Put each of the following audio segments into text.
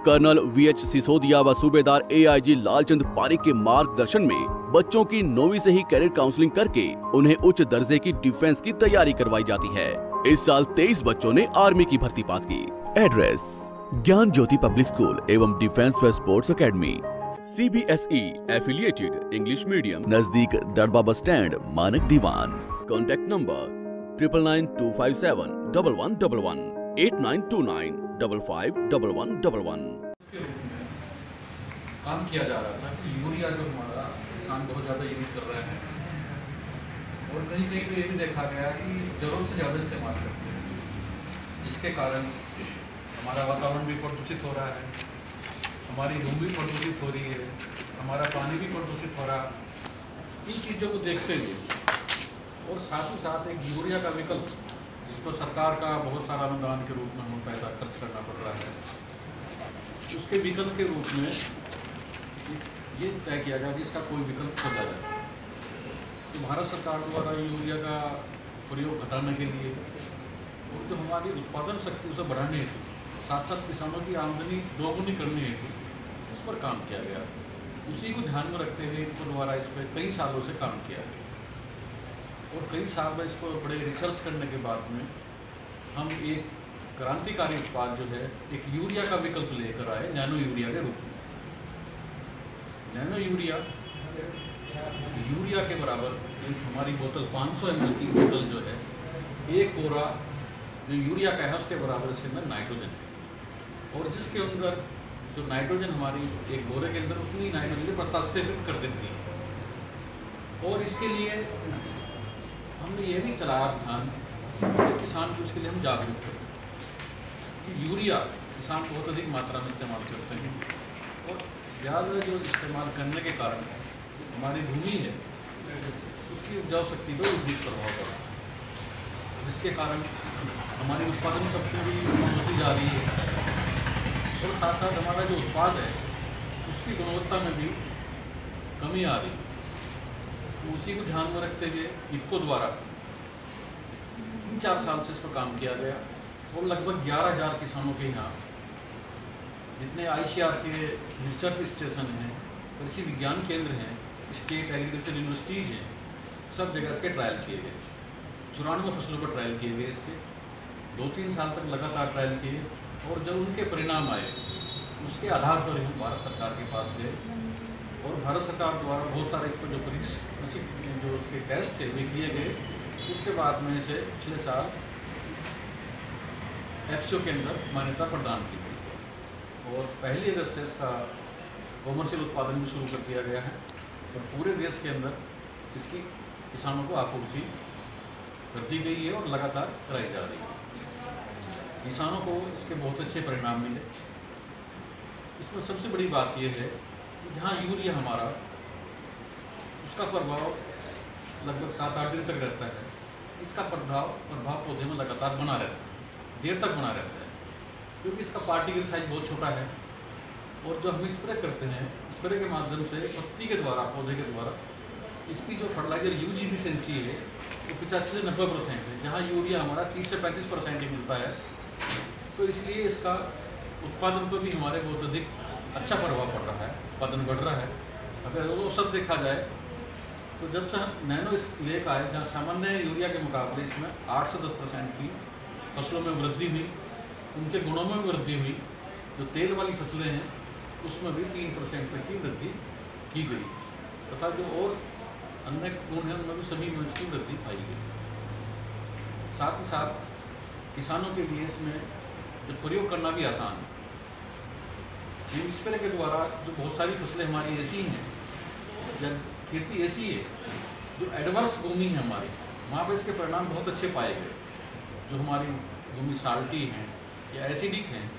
Colonel VH Sisodia व सूबेदार AIG Lalchand Pareek के मार्गदर्शन में बच्चों की 9वीं से ही कैरियर काउंसलिंग करके उन्हें उच्च दर्जे की डिफेंस की तैयारी करवाई जाती है। इस साल 23 बच्चों ने आर्मी की भर्ती पास की। एड्रेस: ज्ञान ज्योति पब्लिक स्कूल एवं डिफेंस व sports academy, CBSE affiliated English medium, नजदीक दड़बा बस स्टैंड, मानक दीवान। Contact number 9992571111 8929551111। काम किया जा रहा था कि यूरिया जो हमारा किसान बहुत ज़्यादा यूज कर रहे हैं और कहीं कहीं पे ये भी देखा गया कि ज़रूरत से ज़्यादा इस्तेमाल करते हैं, जिसके कारण हमारा वातावरण भी प्रदूषित हो रहा है, हमारी धूप भी प्रदूषित हो रही है, हमारा पानी भी प्रदूषित हो रहा है। इन चीज़ों को देखते हुए और साथ ही साथ एक यूरिया का विकल्प, जिस पर सरकार का बहुत सारा अनुदान के रूप में हमें पैसा खर्च करना पड़ रहा है, उसके विकल्प के रूप में ये तय किया गया कि इसका कोई विकल्प खोजा जाए। तो भारत सरकार द्वारा यूरिया का प्रयोग घटाने के लिए और जो हमारी उत्पादन शक्ति उसे बढ़ाने हेतु, साथ साथ किसानों की आमदनी दोगुनी करने हेतु उस पर काम किया गया। उसी को ध्यान में रखते हुए इनको द्वारा इस पर कई सालों से काम किया गया और कई साल में इसको बड़े रिसर्च करने के बाद में हम एक क्रांतिकारी उत्पाद जो है एक यूरिया का विकल्प लेकर आए, नैनो यूरिया के रूप में। नैनो यूरिया के बराबर एक हमारी बोतल 500 ml की बोतल जो है, एक बोरा जो यूरिया का है उसके बराबर इसके अंदर नाइट्रोजन है और जिसके अंदर जो नाइट्रोजन हमारी एक बोरे के अंदर उतनी नाइट्रोजन प्रतिस्थापित कर देती है। और इसके लिए हमने ये भी चलाया अभियान कि किसान को इसके लिए हम जागरूक करें कि यूरिया किसान बहुत अधिक मात्रा में इस्तेमाल करते हैं और ज़्यादा जो इस्तेमाल करने के कारण हमारी भूमि है उसकी उपजाऊ शक्ति पर विपरीत प्रभाव पड़ा, जिसके कारण हमारी उत्पादन शक्ति भी कम होती जा रही है और साथ साथ हमारा जो उत्पाद है उसकी गुणवत्ता में भी कमी आ रही है। तो उसी को ध्यान में रखते हुए इफ़को द्वारा 3-4 साल से इस पर काम किया गया और लगभग 11,000 किसानों के यहाँ जितने ICAR के रिसर्च स्टेशन हैं, कृषि विज्ञान केंद्र हैं, स्टेट एग्रीकल्चर यूनिवर्सिटीज़ हैं, सब जगह इसके ट्रायल किए गए। 94 फसलों पर ट्रायल किए गए इसके, 2-3 साल तक लगातार ट्रायल किए और जब उनके परिणाम आए उसके आधार पर हम भारत सरकार के पास गए और भारत सरकार द्वारा बहुत सारे इस पर जो जो उसके टेस्ट थे वे किए गए। उसके बाद में इसे पिछले साल FCO के अंदर मान्यता प्रदान की गई और 1 अगस्त से इसका कॉमर्शियल उत्पादन भी शुरू कर दिया गया है और पूरे देश के अंदर इसकी किसानों को आपूर्ति कर दी गई है और लगातार कराई जा रही है। किसानों को इसके बहुत अच्छे परिणाम मिले। इसमें सबसे बड़ी बात यह है कि जहाँ यूरिया हमारा उसका प्रभाव लगभग 7-8 दिन तक रहता है, इसका प्रभाव पौधे में लगातार बना रहता है, देर तक बना रहता है, क्योंकि इसका पार्टिकल साइज बहुत छोटा है और जब हम स्प्रे करते हैं, स्प्रे के माध्यम से पत्ती के द्वारा, पौधे के द्वारा इसकी जो फर्टिलाइजर यूज एफिशिएंसी है वो 85 से 90% है, जहाँ यूरिया हमारा 30 से 35% ही मिलता है। तो इसलिए इसका उत्पादन पर भी हमारे बहुत अधिक अच्छा प्रभाव पड़ रहा है, उत्पादन बढ़ रहा है। अगर वो सब देखा जाए तो जब से नैनो लेकर आए, जहाँ सामान्य यूरिया के मुकाबले इसमें 8 से 10% की फसलों में वृद्धि हुई, उनके गुणों में वृद्धि हुई। जो तेल वाली फसलें हैं उसमें भी 3% तक की वृद्धि की गई तथा जो और अन्य गुण हैं उनमें भी सभी में इसकी वृद्धि पाई गई। साथ ही साथ किसानों के लिए इसमें जो प्रयोग करना भी आसान है। स्प्रे के द्वारा जो बहुत सारी फसलें हमारी ऐसी हैं, जब खेती ऐसी है जो एडवर्स भूमि है हमारी, वहाँ पर इसके परिणाम बहुत अच्छे पाए गए। जो हमारी भूमि साल्टी हैं या एसिडिक हैं,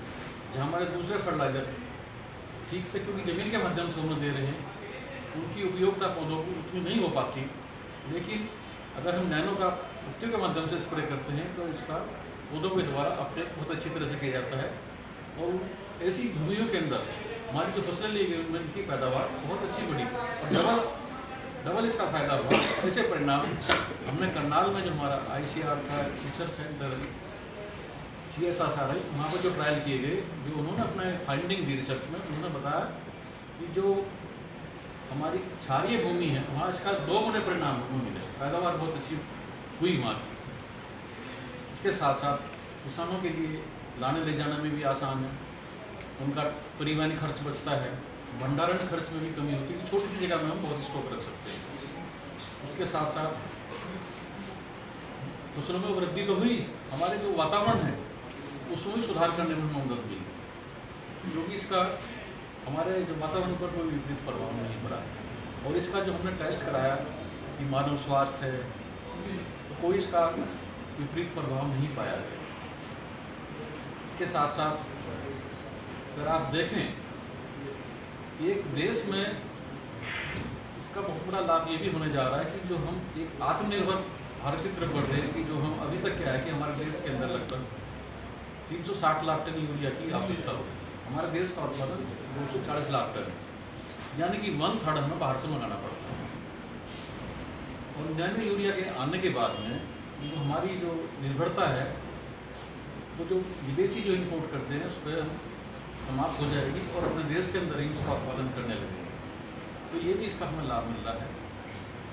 जहाँ हमारे दूसरे फर्टिलाइजर ठीक से क्योंकि ज़मीन के माध्यम से उन्हें दे रहे हैं, उनकी उपयोगिता पौधों को उतनी नहीं हो पाती। लेकिन अगर हम नैनो का पत्तियों के माध्यम से स्प्रे करते हैं तो इसका पौधों के द्वारा अपने बहुत अच्छी तरह से किया जाता है और ऐसी भूमियों के अंदर हमारी जो फसलें ली गई उनमें इनकी पैदावार बहुत अच्छी बढ़ी और डबल इसका फ़ायदा हुआ। ऐसे परिणाम हमने करनाल में जो हमारा ICAR का रिसर्च सेंटर CSIR वहाँ पर जो ट्रायल किए गए, जो उन्होंने अपने फाइंडिंग दी रिसर्च में, उन्होंने बताया कि जो हमारी क्षारीय भूमि है वहाँ इसका 2 गुने परिणाम मिले, पैदावार बहुत अच्छी हुई वहाँ की। इसके साथ साथ किसानों के लिए लाने ले जाने में भी आसान है, उनका परिवहन खर्च बचता है, भंडारण खर्च में भी कमी होती है, छोटी सी जगह में हम बहुत स्टॉक रख सकते हैं। उसके साथ साथ फसलों में वृद्धि तो हुई, हमारे जो वातावरण है उसमें भी सुधार करने में मदद मिली, क्योंकि इसका हमारे जो वातावरण पर कोई विपरीत प्रभाव नहीं पड़ा। और इसका जो हमने टेस्ट कराया कि मानव स्वास्थ्य है, तो कोई इसका विपरीत प्रभाव नहीं पाया गया। इसके साथ साथ अगर आप देखें, एक देश में इसका बहुत बड़ा लाभ ये भी होने जा रहा है कि जो हम एक आत्मनिर्भर भारत की तरफ बढ़ रहे हैं, कि जो हम अभी तक क्या है कि हमारे देश के अंदर लगभग 360 लाख टन यूरिया की आवश्यकता होगी। हमारे देश का उत्पादन 240 लाख टन है, यानी कि 1/3 हमें बाहर से मंगाना पड़ता है। और नैनो यूरिया के आने के बाद में जो हमारी जो निर्भरता है, तो जो विदेशी जो इंपोर्ट करते हैं उस पर हम समाप्त हो जाएगी और अपने देश के अंदर ही उसका उत्पादन करने लगेंगे। तो ये भी इसका हमें लाभ मिल रहा है।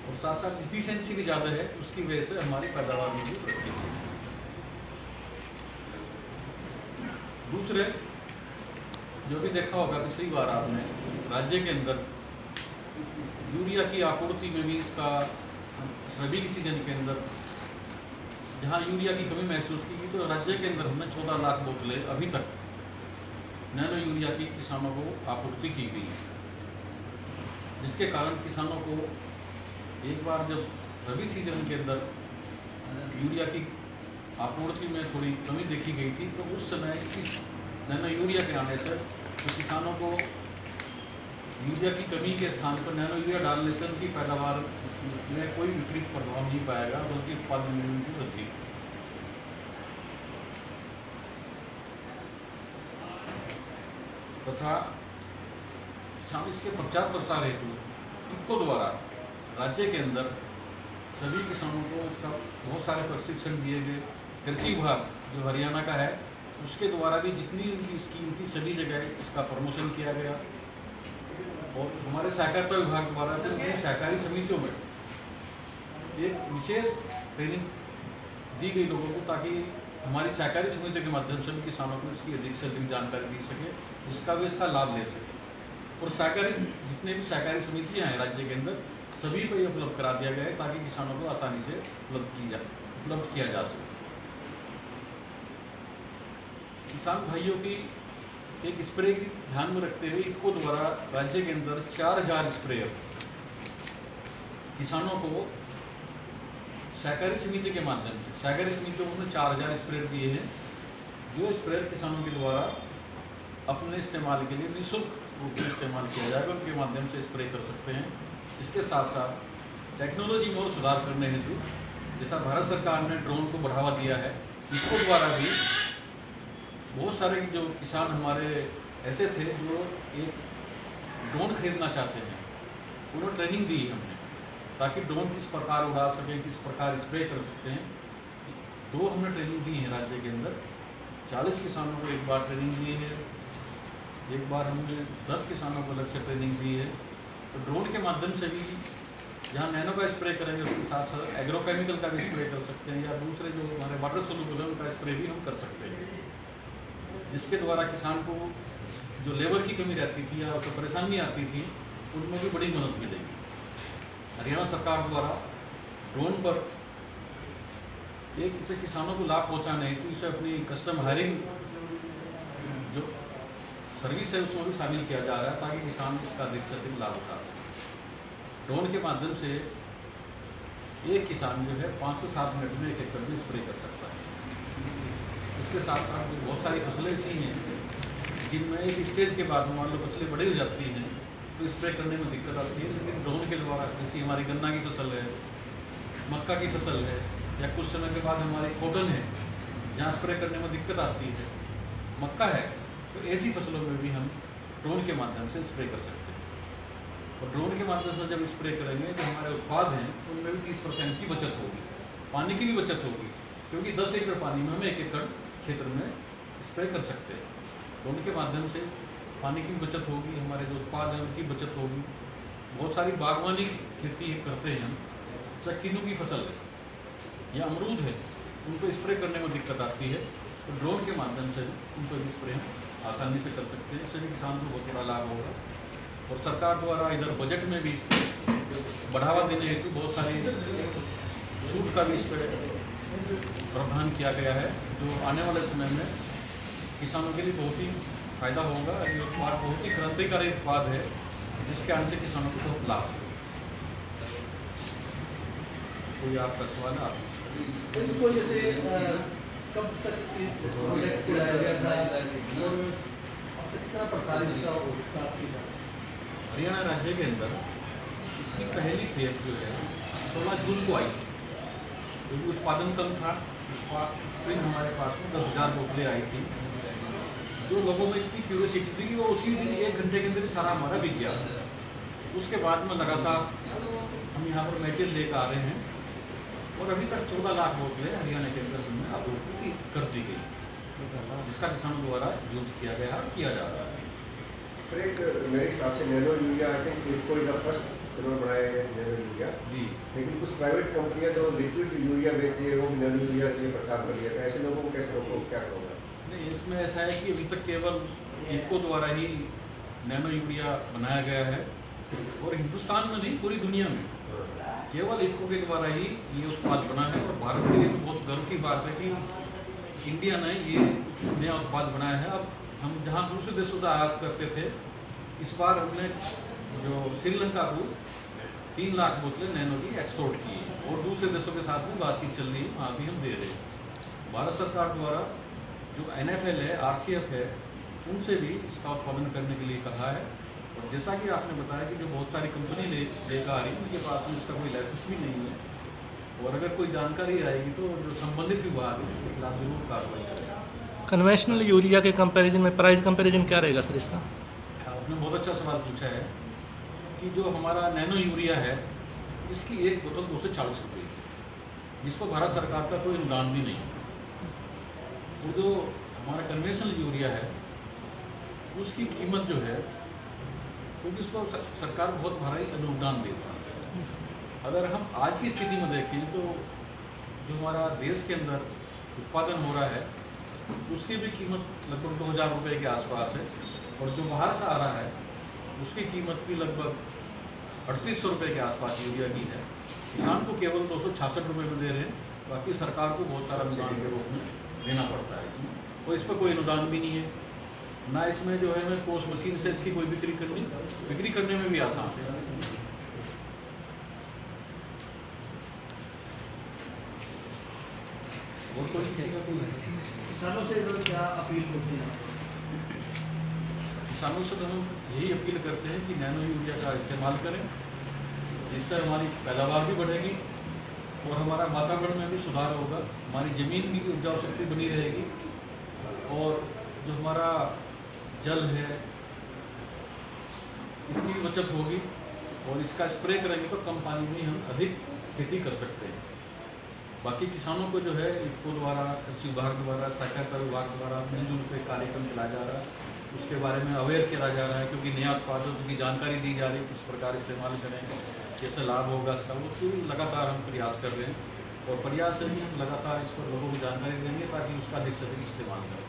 और साथ साथ इफिशिएंसी भी ज़्यादा है, उसकी वजह से हमारी पैदावार में भी वृद्धि हुई। दूसरे जो भी देखा होगा पिछली बार आपने, राज्य के अंदर यूरिया की आपूर्ति में भी इसका रबी की सीजन के अंदर जहाँ यूरिया की कमी महसूस की गई, तो राज्य के अंदर हमने 14 लाख बोतलें अभी तक नैनो यूरिया की किसानों को आपूर्ति की गई, जिसके कारण किसानों को एक बार जब रबी सीजन के अंदर यूरिया की आपूर्ति में थोड़ी कमी देखी गई थी, तो उस समय इस नैनो यूरिया के आने से तो किसानों को यूरिया की कमी के स्थान पर नैनो यूरिया डालने से उनकी पैदावार में कोई विपरीत प्रभाव नहीं पाएगा, बल्कि उत्पादन में उनकी वृद्धि। तथा किसान इसके प्रचार प्रसार हेतु इनको द्वारा राज्य के अंदर सभी किसानों को इसका बहुत सारे प्रशिक्षण दिए गए। कृषि विभाग जो हरियाणा का है उसके द्वारा भी जितनी उनकी स्कीम थी सभी जगह इसका प्रमोशन किया गया। और हमारे सहकारिता विभाग द्वारा तो उन्हें सहकारी समितियों में एक विशेष ट्रेनिंग दी गई लोगों को, ताकि हमारी सहकारी समितियों के माध्यम से किसानों को इसकी अधिक से अधिक जानकारी दी सके, जिसका वे इसका लाभ ले सके। और सहकारी जितने भी सहकारी समितियाँ हैं राज्य के अंदर सभी को ये उपलब्ध करा दिया गया है, ताकि किसानों को आसानी से उपलब्ध किया जा सके। किसान भाइयों की एक स्प्रे की ध्यान में रखते हुए इनको द्वारा राज्य के अंदर 4000 स्प्रेयर किसानों को सहकारी समिति के माध्यम से, सहकारी समितियों को 4000 स्प्रेयर दिए हैं, जो स्प्रेयर किसानों के द्वारा अपने इस्तेमाल के लिए निःशुल्क रूप में इस्तेमाल किया जाएगा, उनके माध्यम से स्प्रे कर सकते हैं। इसके साथ साथ टेक्नोलॉजी में और सुधार करने हेतु जैसा भारत सरकार ने ड्रोन को बढ़ावा दिया है, इसको द्वारा भी बहुत सारे जो किसान हमारे ऐसे थे जो एक ड्रोन खरीदना चाहते हैं, उन्हें ट्रेनिंग दी हमने, ताकि ड्रोन किस प्रकार उड़ा सकें, किस प्रकार स्प्रे कर सकते हैं। 2 हमने ट्रेनिंग दी है राज्य के अंदर। 40 किसानों को एक बार ट्रेनिंग दी है, एक बार हमने 10 किसानों को अलग से ट्रेनिंग दी है। तो ड्रोन के माध्यम से भी जहाँ नैनो का स्प्रे करेंगे उसके साथ साथ एग्रोकेमिकल का भी स्प्रे कर सकते हैं, या दूसरे जो हमारे वाटर सोल्यूबल है उनका स्प्रे भी हम कर सकते हैं, जिसके द्वारा किसान को जो लेबर की कमी रहती थी या उसको परेशानी आती थी उनमें भी बड़ी मदद मिलेगी। हरियाणा सरकार द्वारा ड्रोन पर एक इसे किसानों को लाभ पहुंचाने हेतु इसे अपनी कस्टम हायरिंग जो सर्विस है उसमें भी शामिल किया जा रहा है, ताकि किसान इसका अधिक से अधिक लाभ उठा सके। ड्रोन के माध्यम से एक किसान जो है 5 से 7 मिनट में 1 एकड़ में स्प्रे कर सकता है। उसके साथ साथ बहुत सारी फसलें ऐसी हैं जिनमें एक स्टेज के बाद मान लो फसलें बड़ी हो जाती हैं तो स्प्रे करने में दिक्कत आती है, लेकिन ड्रोन के द्वारा जैसे हमारी गन्ना की फसल है, मक्का की फसल है, या कुछ समय के बाद हमारी कॉटन है जहाँ स्प्रे करने में दिक्कत आती है, मक्का है, तो ऐसी फसलों में भी हम ड्रोन के माध्यम से स्प्रे कर सकते हैं। और ड्रोन के माध्यम से जब स्प्रे करेंगे तो हमारे उत्पाद हैं उनमें भी 30% की बचत होगी, पानी की भी बचत होगी, क्योंकि 10 लीटर पानी में हमें 1 एकड़ क्षेत्र में स्प्रे कर सकते हैं। तो उनके माध्यम से पानी की बचत होगी, हमारे जो उत्पाद हैं उनकी बचत होगी। बहुत सारी बागवानी खेती करते हैं हम, चाहे किन्नू की फसल है या अमरूद है, उनको स्प्रे करने में दिक्कत आती है, तो ड्रोन के माध्यम से उनको भी स्प्रे हम आसानी से कर सकते हैं। इससे भी किसान को बहुत बड़ा लाभ होगा। और सरकार द्वारा इधर बजट में भी बढ़ावा देने हेतु बहुत सारी छूट का भी इस पर प्रावधान किया गया है, जो आने वाले समय में किसानों के लिए बहुत ही फायदा होगा। ये उत्पाद बहुत ही क्रांतिकारी उत्पाद है, जिसके आने से किसानों को बहुत लाभ होगा। कोई आपका सवाल है? आप इसको जैसे कब तक प्रोडक्ट लाया गया था और अब तक कितना प्रसार इसका हो चुका आपके साथ? हरियाणा राज्य के अंदर इसकी पहली खेप जो है 16 जून को आई, क्योंकि उत्पादन कम था। स्प्रिंग हमारे पास में 10,000 बोतलें आई थी, जो लोगों में इतनी क्यूरियोसिटी थी कि वो उसी दिन 1 घंटे के अंदर सारा हमारा बिक गया। उसके बाद में लगातार हम यहाँ पर मेटेरियल लेकर आ रहे हैं और अभी तक 14 लाख बोतलें हरियाणा के अंदर हमने आपूर्ति कर दी गई, जिसका किसानों द्वारा यूज किया गया और किया जा रहा है। मेरे हिसाब से nano urea I think IFFCO is the first जिन्होंने बनाया है नैनो यूरिया जी। लेकिन कुछ प्राइवेट कंपनियां जो लिक्विड यूरिया बेचती है वो भी नैनो यूरिया के लिए प्रचार कर दिया। ऐसे लोगों को कैसे रोको, क्या करोगे? नहीं, इसमें ऐसा है कि अभी तक केवल इफको द्वारा ही नैनो यूरिया बनाया गया है, और हिंदुस्तान में नहीं पूरी दुनिया में केवल इफको के द्वारा ही ये उत्पाद बना है। और भारत के लिए तो बहुत गर्व की बात है कि इंडिया ने ये नया उत्पाद बनाया है। अब हम जहाँ दूसरे देशों से आयात करते थे, इस बार हमने जो श्रीलंका को 3 लाख बोतलें नैनो की एक्सपोर्ट की, और दूसरे देशों के साथ भी बातचीत चल रही है, वहाँ भी हम दे रहे हैं। भारत सरकार द्वारा जो NFL है, RCF है, उनसे भी इसका उत्पादन करने के लिए कहा है। और जैसा कि आपने बताया कि जो बहुत सारी कंपनी लेकर आ रही है, उनके पास में इसका कोई लाइसेंस भी नहीं है, और अगर कोई जानकारी आएगी तो जो संबंधित विभाग है उसके खिलाफ जरूर कार्रवाई करेगा। कन्वेंशनल यूरिया के कंपैरिजन में प्राइस कंपैरिजन क्या रहेगा सर इसका? आपने बहुत अच्छा सवाल पूछा है कि जो हमारा नैनो यूरिया है, इसकी एक बोतल 240 रुपये की, जिस पर भारत सरकार का कोई अनुदान भी नहीं। वो जो हमारा कन्वेंशनल यूरिया है, उसकी कीमत जो है, क्योंकि उसको सरकार बहुत भारी अनुदान देता है। अगर हम आज की स्थिति में देखें तो जो हमारा देश के अंदर उत्पादन हो रहा है, उसकी भी कीमत लगभग 2,000 रुपये के आसपास है, और जो बाहर से आ रहा है उसकी कीमत भी लगभग 3800 रुपये के आसपास यूरिया की है। किसान को केवल 266 रुपये में दे रहे हैं, बाकी सरकार को बहुत सारा अनुदान के रूप में देना पड़ता है इसमें, और इस पर कोई अनुदान भी नहीं है ना। इसमें जो है हमें पोस्ट मशीन से इसकी कोई बिक्री करने में भी आसान है। और कोई किसी का कोई किसानों से क्या अपील होती है? किसानों से तो हम यही अपील करते हैं कि नैनो यूरिया का इस्तेमाल करें, जिससे हमारी पैदावार भी बढ़ेगी और हमारा वातावरण में भी सुधार होगा, हमारी ज़मीन की उपजाऊ शक्ति बनी रहेगी, और जो हमारा जल है इसकी भी बचत होगी, और इसका स्प्रे करेंगे तो कम पानी में हम अधिक खेती कर सकते हैं। बाकी किसानों को जो है इफको द्वारा, कृषि विभाग द्वारा, सहकारिता विभाग द्वारा मिलजुल के कार्यक्रम चलाया जा रहा है, उसके बारे में अवेयर किया जा रहा है, क्योंकि नया उत्पादों की जानकारी दी जा रही है, किस प्रकार इस्तेमाल करें, कैसे लाभ होगा इसका, वो लगातार हम प्रयास कर रहे हैं, और प्रयास से ही हम लगातार इस पर लोगों को जानकारी देंगे ताकि उसका अधिक से अधिक इस्तेमाल करें।